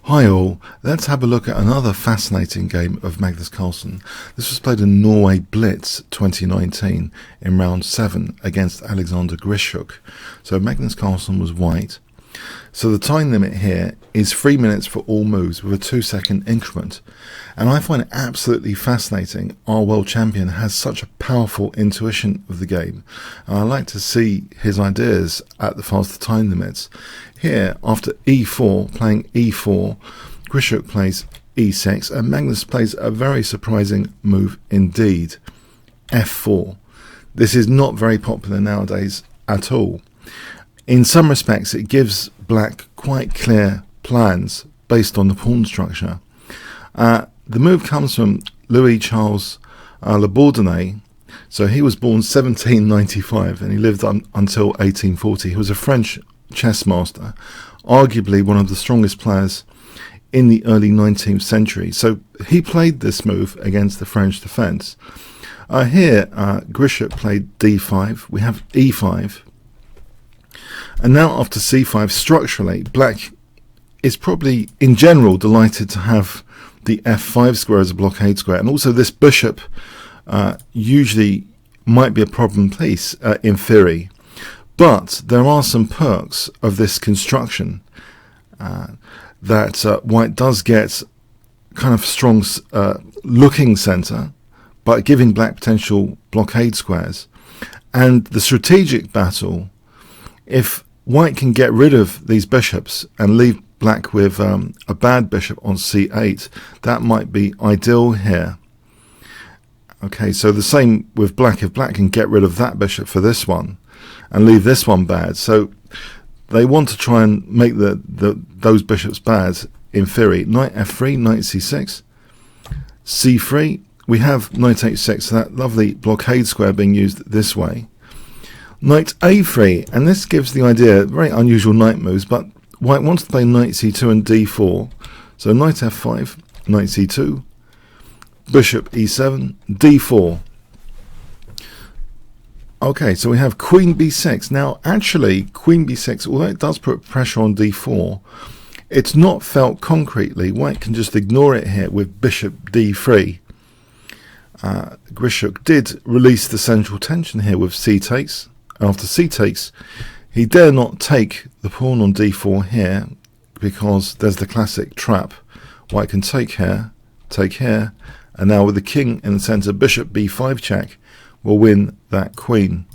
Hi all, let's have a look at another fascinating game of Magnus Carlsen. This was played in Norway Blitz 2019 in round 7 against Alexander Grischuk. So Magnus Carlsen was white. So the time limit here is 3 minutes for all moves with a 2-second increment. And I find it absolutely fascinating our world champion has such a powerful intuition of the game. And I like to see his ideas at the faster time limits. Here, after e4, playing e4, Grischuk plays e6, and Magnus plays a very surprising move indeed, f4. This is not very popular nowadays at all. In some respects, it gives black quite clear plans based on the pawn structure. The move comes from Louis Charles Le Bourdonnais. So he was born 1795 and he lived until 1840. He was a French chess master, arguably one of the strongest players in the early 19th century. So he played this move against the French defense. Here, Grischuk played d5. We have e5. And now after c5, structurally, black is probably, in general, delighted to have the f5 square as a blockade square. And also this bishop usually might be a problem piece in theory. But there are some perks of this construction that white does get kind of strong looking center, but giving black potential blockade squares. And the strategic battle, if white can get rid of these bishops and leave black with a bad bishop on c8, that might be ideal here. Okay, so the same with black. If black can get rid of that bishop for this one and leave this one bad, so they want to try and make those bishops bad in theory. Knight f3, knight c6, c3. We have knight h6, so that lovely blockade square being used this way. Knight a3, and this gives the idea, very unusual knight moves, but white wants to play knight c2 and d4. So knight f5, knight c2, bishop e7, d4. Okay, so we have queen b6. Now, actually, queen b6, although it does put pressure on d4, it's not felt concretely. White can just ignore it here with bishop d3. Grischuk did release the central tension here with c takes. After c takes, he dare not take the pawn on d4 here because there's the classic trap. White can take here, and now with the king in the center, bishop b5 check will win that queen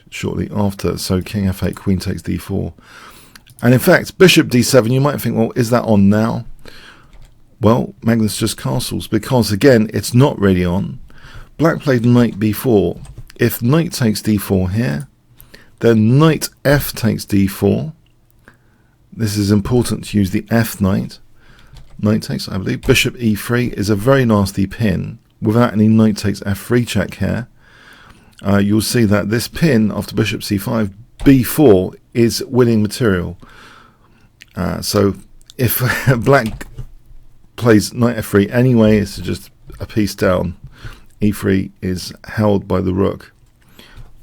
shortly after. So king f8, queen takes d4. And in fact, bishop d7, you might think, well, is that on now? Well, Magnus just castles because, again, it's not really on. Black played knight b4. If knight takes d4 here, then knight f takes d4. This is important to use the f knight. Knight takes, I believe. Bishop e3 is a very nasty pin without any knight takes f3 check here. You'll see that this pin after bishop c5, b4 is winning material. So if black plays knight f3 anyway, it's just a piece down. e3 is held by the rook.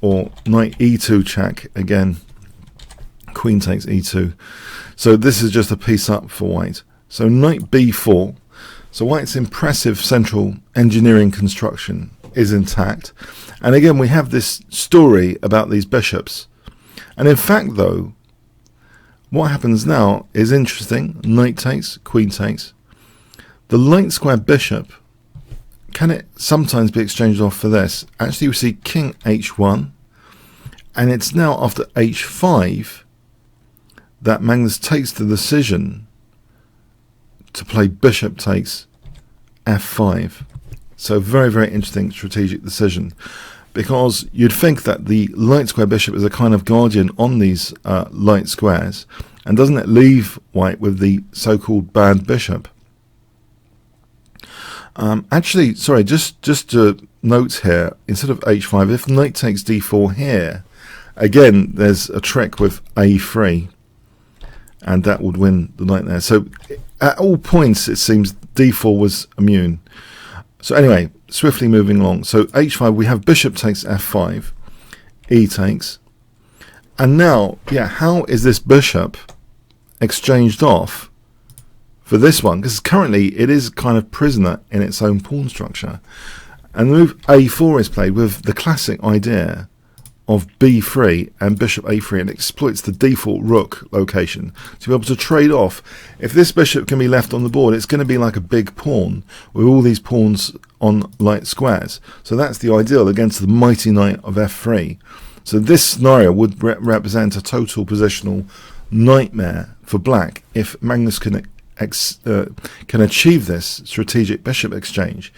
Or knight e2 check, again, queen takes e2. So this is just a piece up for white. So knight b4. So white's impressive central engineering construction is intact. And again, we have this story about these bishops. And in fact, though, what happens now is interesting. Knight takes, queen takes. The light square bishop, can it sometimes be exchanged off for this? Actually, we see king h1. And it's now after h5 that Magnus takes the decision to play bishop takes f5. So very, very interesting strategic decision, because you'd think that the light square bishop is a kind of guardian on these light squares, and doesn't it leave white with the so-called bad bishop? Actually, sorry, just to note here, instead of h5, if knight takes d4 here, again, there's a trick with a3, and that would win the knight there. So at all points, it seems d4 was immune. So anyway, swiftly moving along. So h5, we have bishop takes f5, e takes. And now, yeah, how is this bishop exchanged off for this one, because currently it is kind of prisoner in its own pawn structure. And the move a4 is played with the classic idea of b3 and bishop a3, and exploits the default rook location to be able to trade off. If this bishop can be left on the board, it's going to be like a big pawn with all these pawns on light squares. So that's the ideal against the mighty knight of f3. So this scenario would represent a total positional nightmare for black if Magnus can achieve this strategic bishop exchange.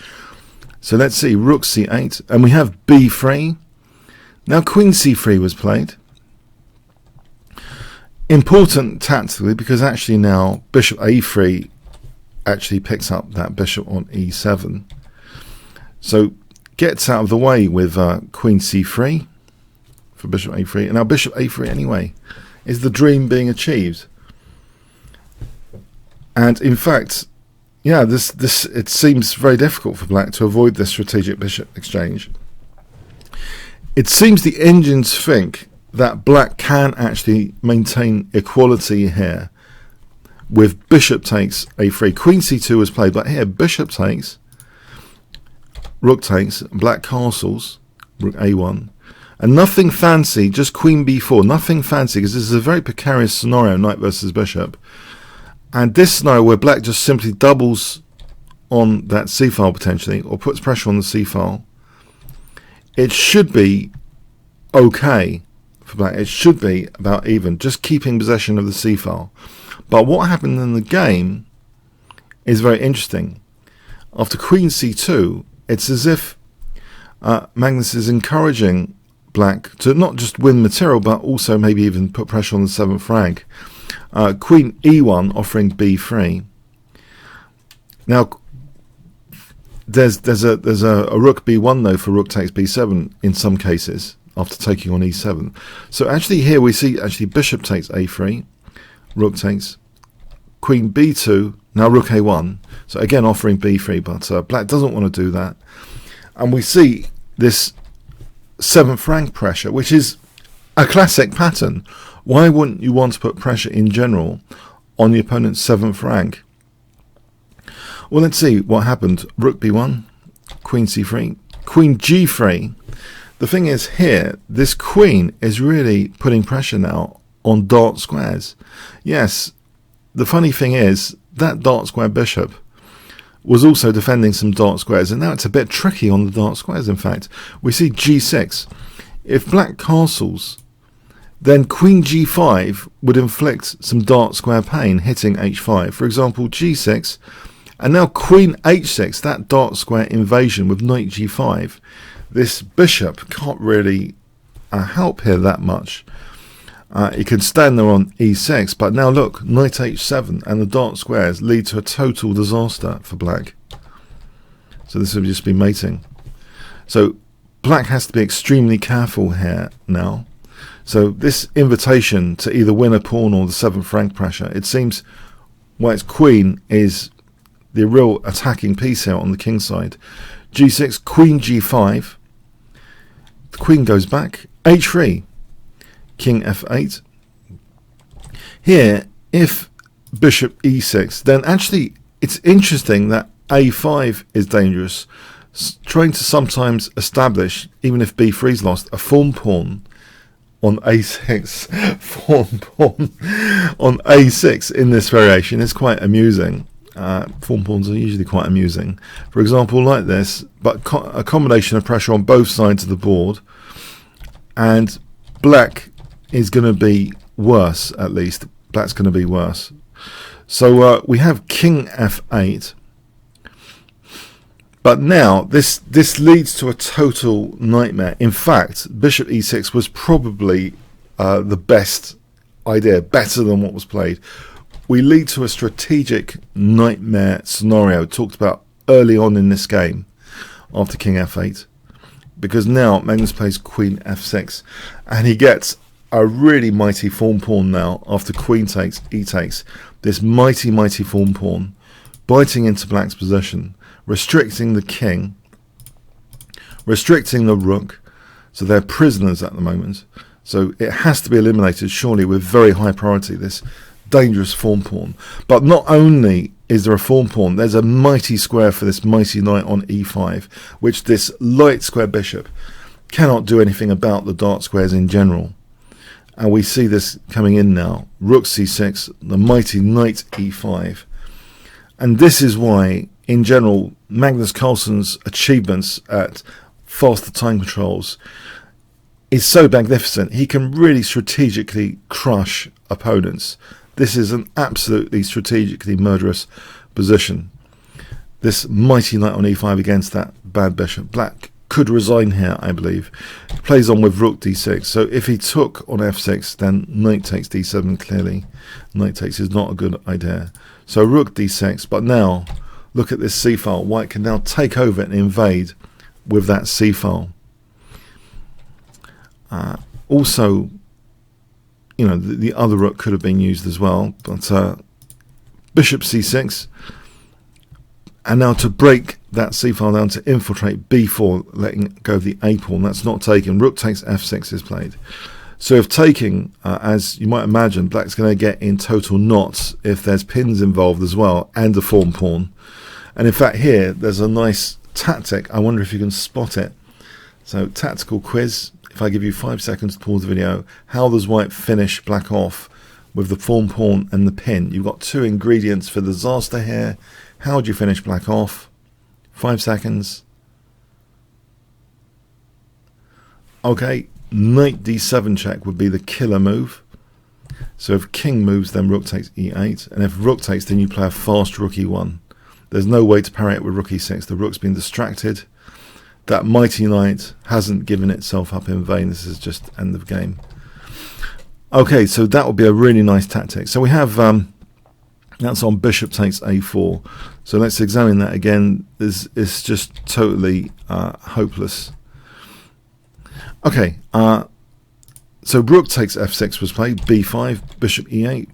So let's see, rook c8, and we have b3. Now queen c3 was played. Important tactically, because actually now bishop a3 actually picks up that bishop on e7. So gets out of the way with queen c3 for bishop a3. And now bishop a3 anyway is the dream being achieved. And in fact, yeah, this it seems very difficult for black to avoid this strategic bishop exchange. It seems the engines think that black can actually maintain equality here with bishop takes a3. Queen c2 was played, but here bishop takes, rook takes, black castles, rook a1, and nothing fancy, just queen b4, nothing fancy, because this is a very precarious scenario, knight versus bishop. And this scenario where black just simply doubles on that c-file potentially, or puts pressure on the c-file, it should be okay for black. It should be about even, just keeping possession of the c-file. But what happened in the game is very interesting. After queen c2, it's as if Magnus is encouraging black to not just win material, but also maybe even put pressure on the 7th rank. Queen e1 offering b3. Now there's a rook b1 though for rook takes b7 in some cases after taking on e7. So actually here we see actually bishop takes a3, rook takes, queen b2, now rook a1. So again offering b3, but black doesn't want to do that. And we see this 7th rank pressure, which is a classic pattern. Why wouldn't you want to put pressure in general on the opponent's 7th rank? Well, let's see what happened. Rook b1, queen c3, queen g3. The thing is here, this queen is really putting pressure now on dark squares. Yes, the funny thing is that dark square bishop was also defending some dark squares, and now it's a bit tricky on the dark squares. In fact, we see g6. If black castles, then queen g5 would inflict some dark square pain, hitting h5. For example, g6, and now queen h6, that dark square invasion with knight g5. This bishop can't really help here that much. It can stand there on e6, but now look, knight h7, and the dark squares lead to a total disaster for black. So this would just be mating. So black has to be extremely careful here now. So this invitation to either win a pawn or the 7th rank pressure, it seems white's queen is the real attacking piece here on the king side. g6, queen g5, the queen goes back, h3, king f8. Here, if bishop e6, then actually it's interesting that a5 is dangerous, trying to sometimes establish, even if b3 is lost, a form pawn on a6, form pawn on a6 in this variation is quite amusing. Form pawns are usually quite amusing. For example, like this, but a combination of pressure on both sides of the board, and black is going to be worse, at least. Black's going to be worse. So we have king f8. But now this leads to a total nightmare. In fact, bishop e6 was probably the best idea, better than what was played. We lead to a strategic nightmare scenario talked about early on in this game after king f8, because now Magnus plays queen f6, and he gets a really mighty form pawn now after queen takes, e takes. This mighty form pawn biting into black's position, restricting the king, restricting the rook, so they're prisoners at the moment. So it has to be eliminated surely with very high priority, this dangerous form pawn. But not only is there a pawn pawn? There's a mighty square for this mighty knight on e5, which this light square bishop cannot do anything about the dark squares in general. And we see this coming in now. Rook c6, the mighty knight e5. And this is why, in general, Magnus Carlsen's achievements at faster time controls is so magnificent. He can really strategically crush opponents. This is an absolutely strategically murderous position. This mighty knight on e5 against that bad bishop. Black could resign here, I believe. He plays on with rook d6. So if he took on f6, then knight takes d7 clearly. Knight takes is not a good idea. So rook d6, but now look at this c-file. White can now take over and invade with that c-file. Also, you know, the other rook could have been used as well, but bishop c6, and now to break that c-file down to infiltrate b4, letting go of the a pawn. That's not taken. Rook takes f6 is played. So if taking, as you might imagine, black's going to get in total knots if there's pins involved as well, and a form pawn. And in fact here, there's a nice tactic. I wonder if you can spot it. So tactical quiz. If I give you 5 seconds to pause the video, how does white finish black off with the pawn pawn and the pin? You've got two ingredients for disaster here. How do you finish black off? 5 seconds. Okay, knight d7 check would be the killer move. So if king moves, then rook takes e8. And if rook takes, then you play a fast rook e1. There's no way to parry it with rook e6. The rook's been distracted. That mighty knight hasn't given itself up in vain. This is just end of game. Okay, so that would be a really nice tactic. So we have, that's on bishop takes a4. So let's examine that again. It's just totally hopeless. Okay, so rook takes f6 was played, b5, bishop e8.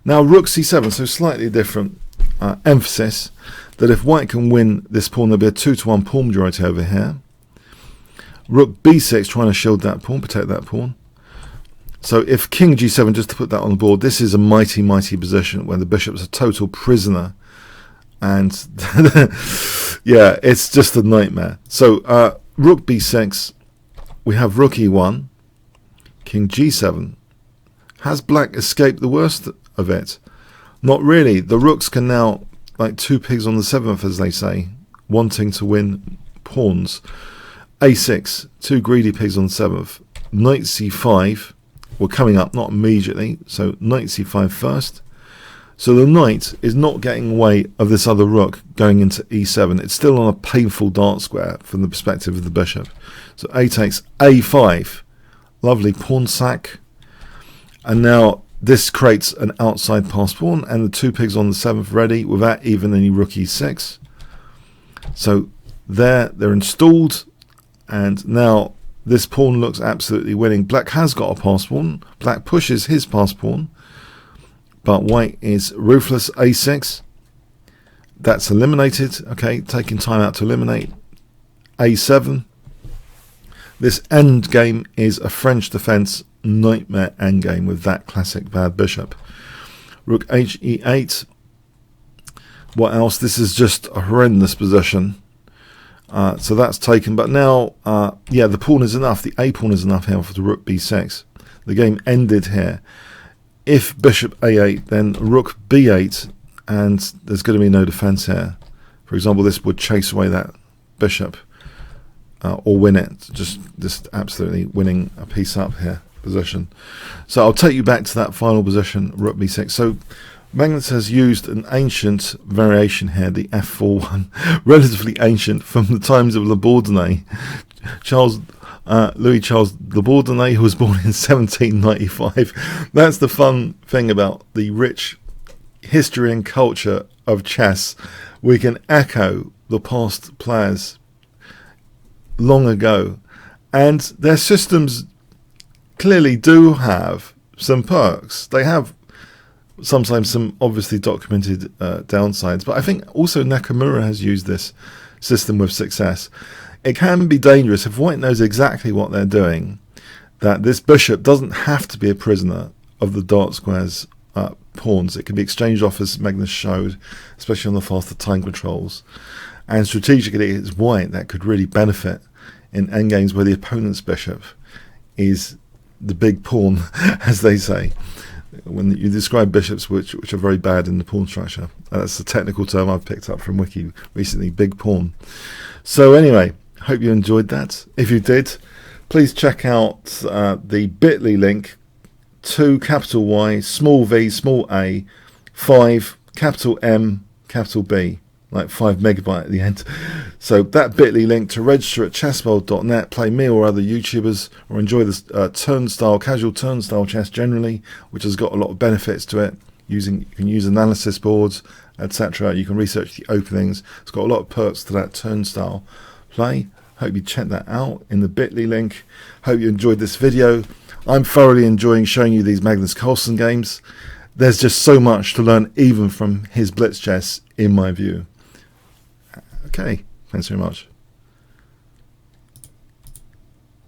Now rook c7, so slightly different emphasis. That if white can win this pawn, there'll be a 2-to-1 pawn majority over here. Rook b6, trying to shield that pawn, protect that pawn. So if king g7, just to put that on the board, this is a mighty, mighty position where the bishop's a total prisoner. And yeah, it's just a nightmare. So rook b6, we have rook e1, king g7. Has black escaped the worst of it? Not really. The rooks can now, like two pigs on the seventh, as they say, wanting to win pawns. a6, two greedy pigs on the seventh. Knight c5, we're coming up, not immediately, so knight c5 first. So the knight is not getting away of this other rook going into e7. It's still on a painful dart square from the perspective of the bishop. So a takes a5, lovely pawn sack, and now this creates an outside pass pawn, and the two pigs on the seventh ready without even any rook e6. So they're installed, and now this pawn looks absolutely winning. Black has got a pass pawn. Black pushes his pass pawn, but white is ruthless. a6. That's eliminated. Okay, taking time out to eliminate. a7. This endgame is a French defense nightmare endgame with that classic bad bishop. Rook h e8. What else? This is just a horrendous position. So that's taken, but now yeah, the pawn is enough. The a pawn is enough here for the rook b6. The game ended here. If bishop a8, then rook b8, and there's going to be no defense here. For example, this would chase away that bishop or win it. Just absolutely winning a piece up here position. So I'll take you back to that final position, rook b6. So Magnus has used an ancient variation here, the f4 one, relatively ancient, from the times of Le Bourdonnais. Louis Charles Le Bourdonnais, who was born in 1795. That's the fun thing about the rich history and culture of chess. We can echo the past players long ago, and their systems clearly do have some perks. They have sometimes some obviously documented downsides, but I think also Nakamura has used this system with success. It can be dangerous if white knows exactly what they're doing, that this bishop doesn't have to be a prisoner of the dart squares pawns. It can be exchanged off, as Magnus showed, especially on the faster time controls. And strategically, it's white that could really benefit in endgames where the opponent's bishop is the big pawn, as they say, when you describe bishops which are very bad in the pawn structure. That's the technical term I've picked up from Wiki recently, big pawn. So anyway, hope you enjoyed that. If you did, please check out the bit.ly link, 2 capital Y, small v, small a, 5 capital M, capital B, like 5 megabyte at the end. So that bit.ly link to register at chessworld.net, play me or other YouTubers, or enjoy this turnstile, casual turnstile chess generally, which has got a lot of benefits to it. You can use analysis boards, etc. You can research the openings. It's got a lot of perks to that turnstile play. Hope you check that out in the bit.ly link. Hope you enjoyed this video. I'm thoroughly enjoying showing you these Magnus Carlsen games. There's just so much to learn even from his blitz chess, in my view. Okay, thanks very much.